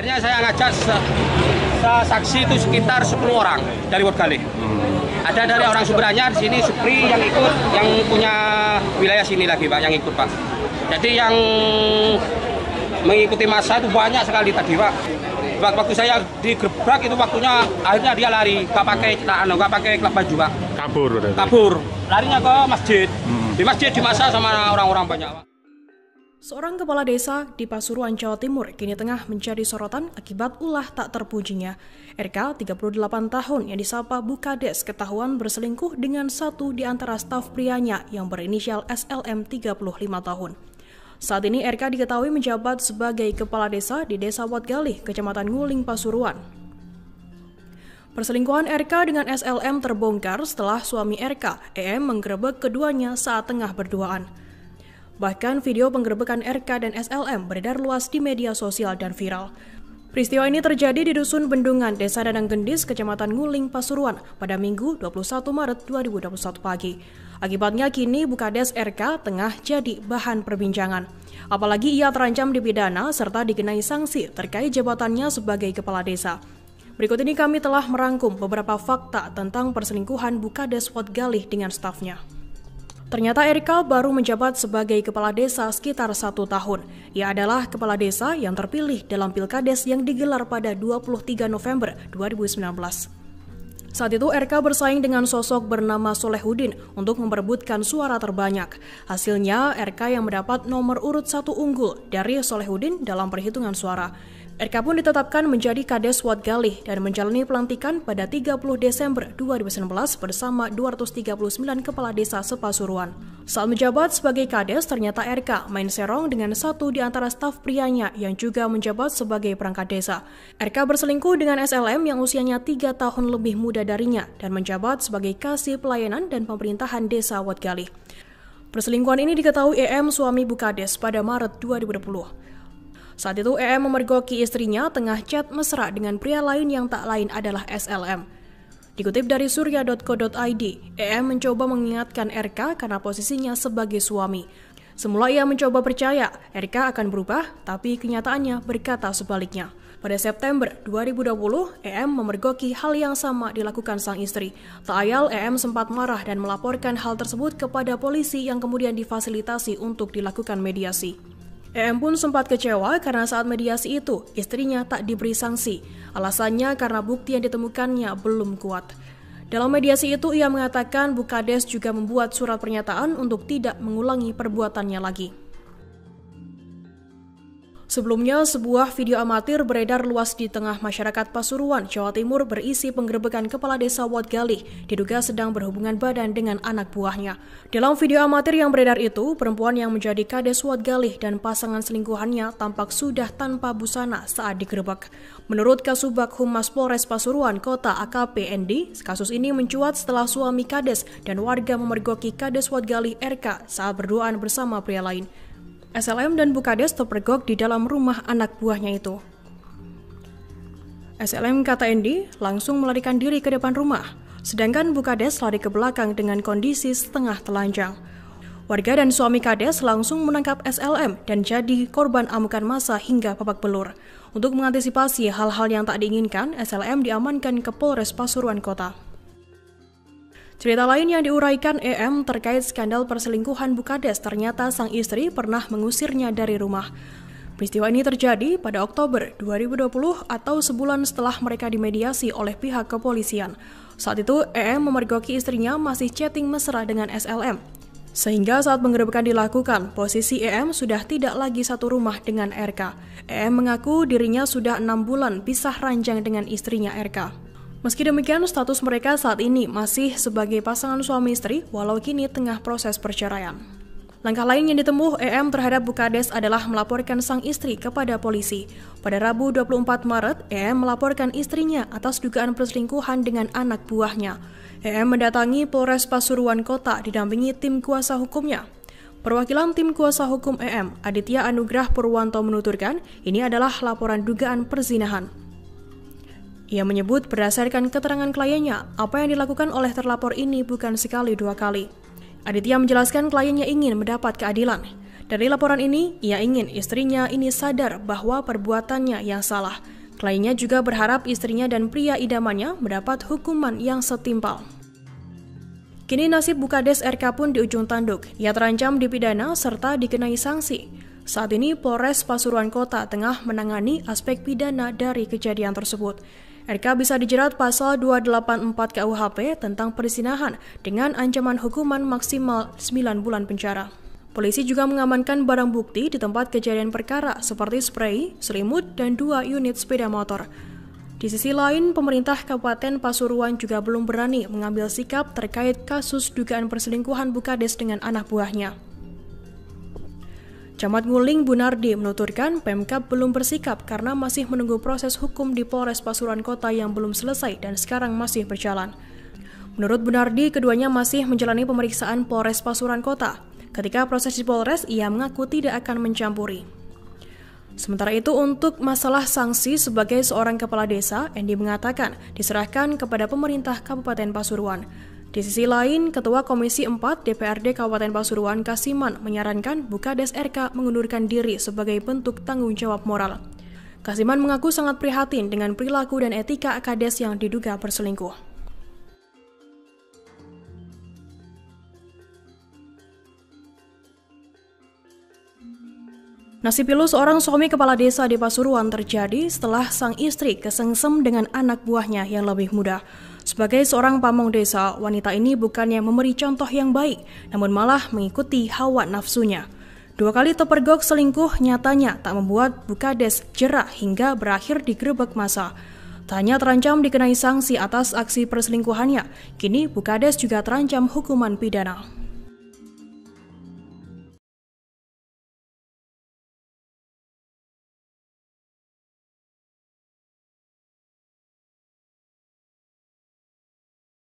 Akhirnya saya ngajak saksi itu sekitar 10 orang dari Wodgalih. Ada dari orang Sumberanyar di sini, Supri yang ikut, yang punya wilayah sini lagi Pak, yang ikut Pak. Jadi yang mengikuti masa itu banyak sekali tadi Pak. Waktu saya digebrak itu waktunya akhirnya dia lari, nggak pakai klub baju Pak. Kabur. Larinya ke masjid. Di masjid dimasa sama orang-orang banyak Pak. Seorang kepala desa di Pasuruan, Jawa Timur kini tengah menjadi sorotan akibat ulah tak terpujinya. RK, 38 tahun yang disapa Bukades ketahuan berselingkuh dengan satu di antara staf prianya yang berinisial SLM 35 tahun. Saat ini RK diketahui menjabat sebagai kepala desa di Desa Wodgalih, Kecamatan Nguling, Pasuruan. Perselingkuhan RK dengan SLM terbongkar setelah suami RK, EM, menggerebek keduanya saat tengah berduaan. Bahkan video penggerebekan RK dan SLM beredar luas di media sosial dan viral. Peristiwa ini terjadi di Dusun Bendungan, Desa Danang Gendis, Kecamatan Nguling, Pasuruan pada Minggu 21 Maret 2021 pagi. Akibatnya kini Bukades RK tengah jadi bahan perbincangan. Apalagi ia terancam dipidana serta dikenai sanksi terkait jabatannya sebagai kepala desa. Berikut ini kami telah merangkum beberapa fakta tentang perselingkuhan Bukades Wodgalih dengan stafnya. Ternyata RK baru menjabat sebagai kepala desa sekitar 1 tahun. Ia adalah kepala desa yang terpilih dalam Pilkades yang digelar pada 23 November 2019. Saat itu RK bersaing dengan sosok bernama Solehudin untuk memperebutkan suara terbanyak. Hasilnya RK yang mendapat nomor urut 1 unggul dari Solehudin dalam perhitungan suara. RK pun ditetapkan menjadi Kades Wodgalih dan menjalani pelantikan pada 30 Desember 2019 bersama 239 kepala desa sepasuruan. Saat menjabat sebagai Kades, ternyata RK main serong dengan satu di antara staf prianya yang juga menjabat sebagai perangkat desa. RK berselingkuh dengan SLM yang usianya 3 tahun lebih muda darinya dan menjabat sebagai Kasih Pelayanan dan Pemerintahan Desa Wodgalih. Perselingkuhan ini diketahui EM suami Bukades pada Maret 2020. Saat itu EM memergoki istrinya tengah chat mesra dengan pria lain yang tak lain adalah SLM. Dikutip dari surya.co.id, EM mencoba mengingatkan RK karena posisinya sebagai suami. Semula ia mencoba percaya RK akan berubah, tapi kenyataannya berkata sebaliknya. Pada September 2020, EM memergoki hal yang sama dilakukan sang istri. Tak ayal, EM sempat marah dan melaporkan hal tersebut kepada polisi yang kemudian difasilitasi untuk dilakukan mediasi. EM pun sempat kecewa karena saat mediasi itu, istrinya tak diberi sanksi. Alasannya karena bukti yang ditemukannya belum kuat. Dalam mediasi itu, ia mengatakan Bukades juga membuat surat pernyataan untuk tidak mengulangi perbuatannya lagi. Sebelumnya, sebuah video amatir beredar luas di tengah masyarakat Pasuruan, Jawa Timur berisi penggerebekan kepala desa Wodgalih diduga sedang berhubungan badan dengan anak buahnya. Dalam video amatir yang beredar itu, perempuan yang menjadi Kades Wodgalih dan pasangan selingkuhannya tampak sudah tanpa busana saat digerebek. Menurut Kasubag Humas Polres Pasuruan Kota AKP Endi, kasus ini mencuat setelah suami Kades dan warga memergoki Kades Wodgalih RK saat berduaan bersama pria lain. SLM dan Bukades terpergok di dalam rumah anak buahnya itu. SLM, kata Endi, langsung melarikan diri ke depan rumah, sedangkan Bukades lari ke belakang dengan kondisi setengah telanjang. Warga dan suami Kades langsung menangkap SLM dan jadi korban amukan massa hingga babak belur. Untuk mengantisipasi hal-hal yang tak diinginkan, SLM diamankan ke Polres Pasuruan Kota. Cerita lain yang diuraikan EM terkait skandal perselingkuhan Bukades, ternyata sang istri pernah mengusirnya dari rumah. Peristiwa ini terjadi pada Oktober 2020 atau sebulan setelah mereka dimediasi oleh pihak kepolisian. Saat itu, EM memergoki istrinya masih chatting mesra dengan SLM. Sehingga saat penggerebekan dilakukan, posisi EM sudah tidak lagi satu rumah dengan RK. EM mengaku dirinya sudah 6 bulan pisah ranjang dengan istrinya RK. Meski demikian, status mereka saat ini masih sebagai pasangan suami istri, walau kini tengah proses perceraian. Langkah lain yang ditempuh EM terhadap Bukades adalah melaporkan sang istri kepada polisi. Pada Rabu 24 Maret, EM melaporkan istrinya atas dugaan perselingkuhan dengan anak buahnya. EM mendatangi Polres Pasuruan Kota didampingi tim kuasa hukumnya. Perwakilan tim kuasa hukum EM, Aditya Anugrah Purwanto, menuturkan ini adalah laporan dugaan perzinahan. Ia menyebut berdasarkan keterangan kliennya, apa yang dilakukan oleh terlapor ini bukan sekali 2 kali. Aditya menjelaskan kliennya ingin mendapat keadilan. Dari laporan ini, ia ingin istrinya ini sadar bahwa perbuatannya yang salah. Kliennya juga berharap istrinya dan pria idamannya mendapat hukuman yang setimpal. Kini nasib Bukades RK pun di ujung tanduk. Ia terancam dipidana serta dikenai sanksi. Saat ini Polres Pasuruan Kota tengah menangani aspek pidana dari kejadian tersebut. RK bisa dijerat pasal 284 KUHP tentang perzinahan dengan ancaman hukuman maksimal 9 bulan penjara. Polisi juga mengamankan barang bukti di tempat kejadian perkara seperti spray, selimut, dan 2 unit sepeda motor. Di sisi lain, pemerintah Kabupaten Pasuruan juga belum berani mengambil sikap terkait kasus dugaan perselingkuhan Bukades dengan anak buahnya. Camat Nguling Bunardi menuturkan Pemkab belum bersikap karena masih menunggu proses hukum di Polres Pasuruan Kota yang belum selesai dan sekarang masih berjalan. Menurut Bunardi, keduanya masih menjalani pemeriksaan Polres Pasuruan Kota. Ketika proses di Polres, ia mengaku tidak akan mencampuri. Sementara itu, untuk masalah sanksi sebagai seorang kepala desa, Endi mengatakan diserahkan kepada pemerintah Kabupaten Pasuruan. Di sisi lain, Ketua Komisi 4 DPRD Kabupaten Pasuruan Kasiman menyarankan Bukades RK mengundurkan diri sebagai bentuk tanggung jawab moral. Kasiman mengaku sangat prihatin dengan perilaku dan etika Kades yang diduga berselingkuh. Nasib pilu seorang suami kepala desa di Pasuruan terjadi setelah sang istri kesengsem dengan anak buahnya yang lebih muda. Sebagai seorang pamong desa, wanita ini bukannya memberi contoh yang baik, namun malah mengikuti hawa nafsunya. 2 kali terpergok selingkuh nyatanya tak membuat Bukades jera hingga berakhir digerebek massa. Tak hanya terancam dikenai sanksi atas aksi perselingkuhannya, kini Bukades juga terancam hukuman pidana.